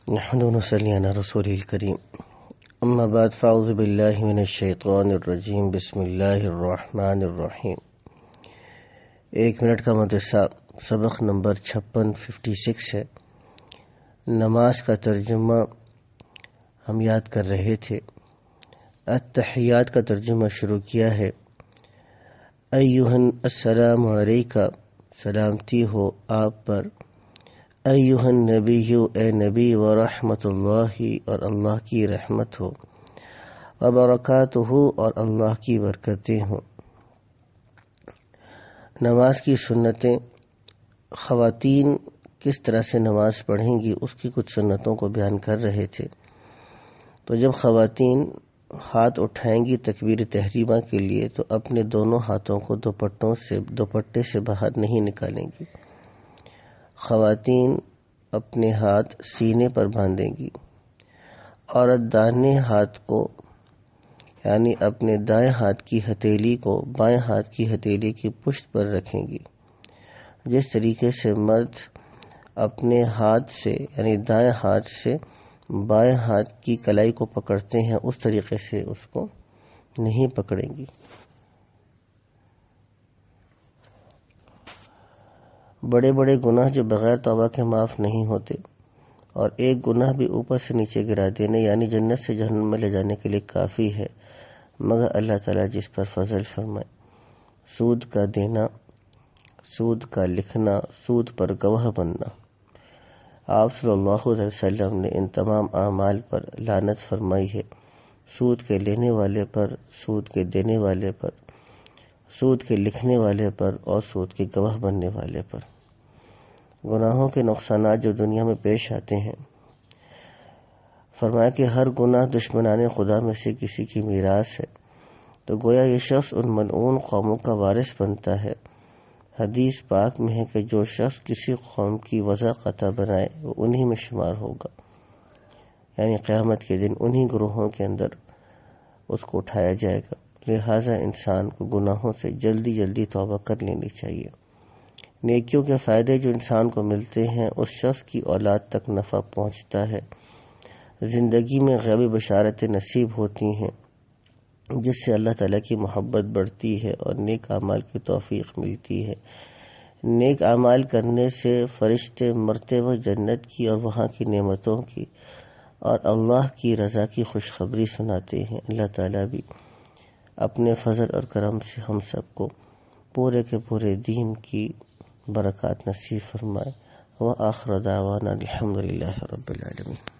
نحمد ونصلي على رسول الكريم اما بعد فاعوذ باللہ من الشیطان الرجیم بسم اللہ الرحمن الرحیم۔ 1 منٹ کا مدرسہ، سبق نمبر 56 ہے۔ نماز کا ترجمہ ہم یاد کر رہے تھے۔ التحیات کا ترجمہ شروع کیا ہے۔ ایہن السلام علیکہ، سلامتی ہو آپ پر۔ ایہن نبی، اے نبی، ورحمت اللہ، اور اللہ کی رحمت ہو، وبرکاتہ، اور اللہ کی برکتیں ہوں۔ نماز کی سنتیں، خواتین کس طرح سے نماز پڑھیں گی اس کی کچھ سنتوں کو بیان کر رہے تھے۔ تو جب خواتین ہاتھ اٹھائیں گی تکبیر تحریمہ کے لیے تو اپنے دونوں ہاتھوں کو دوپٹے سے باہر نہیں نکالیں گی۔ خواتین اپنے ہاتھ سینے پر باندھیں گی۔ عورت داہنے ہاتھ کو یعنی اپنے دائیں ہاتھ کی ہتھیلی کو بائیں ہاتھ کی ہتھیلی کی پشت پر رکھیں گی۔ جس طریقے سے مرد اپنے ہاتھ سے یعنی دائیں ہاتھ سے بائیں ہاتھ کی کلائی کو پکڑتے ہیں اس طریقے سے اس کو نہیں پکڑیں گی۔ بڑے بڑے گناہ جو بغیر توبہ کے معاف نہیں ہوتے، اور ایک گناہ بھی اوپر سے نیچے گرا دینے یعنی جنت سے جہنم میں لے جانے کے لیے کافی ہے، مگر اللہ تعالیٰ جس پر فضل فرمائے۔ سود کا دینا، سود کا لکھنا، سود پر گواہ بننا۔ آپ صلی اللہ علیہ وسلم نے ان تمام اعمال پر لعنت فرمائی ہے، سود کے لینے والے پر، سود کے دینے والے پر، سود کے لکھنے والے پر، اور سود کے گواہ بننے والے پر۔ گناہوں کے نقصانات جو دنیا میں پیش آتے ہیں، فرمایا کہ ہر گناہ دشمنان خدا میں سے کسی کی میراث ہے، تو گویا یہ شخص ان ملعون قوموں کا وارث بنتا ہے۔ حدیث پاک میں ہے کہ جو شخص کسی قوم کی وضع قطع بنائے وہ انہی میں شمار ہوگا، یعنی قیامت کے دن انہی گروہوں کے اندر اس کو اٹھایا جائے گا۔ لہٰذا انسان کو گناہوں سے جلدی جلدی توبہ کر لینی چاہیے۔ نیکیوں کے فائدے جو انسان کو ملتے ہیں اس شخص کی اولاد تک نفع پہنچتا ہے، زندگی میں غیبی بشارتیں نصیب ہوتی ہیں جس سے اللہ تعالیٰ کی محبت بڑھتی ہے اور نیک اعمال کی توفیق ملتی ہے۔ نیک اعمال کرنے سے فرشتے مرتے وقت جنت کی اور وہاں کی نعمتوں کی اور اللہ کی رضا کی خوشخبری سناتے ہیں۔ اللہ تعالیٰ بھی اپنے فضل اور کرم سے ہم سب کو پورے کے پورے دین کی برکات نصیب فرمائے۔ وآخر دعوانا الحمد للہ رب العالمین۔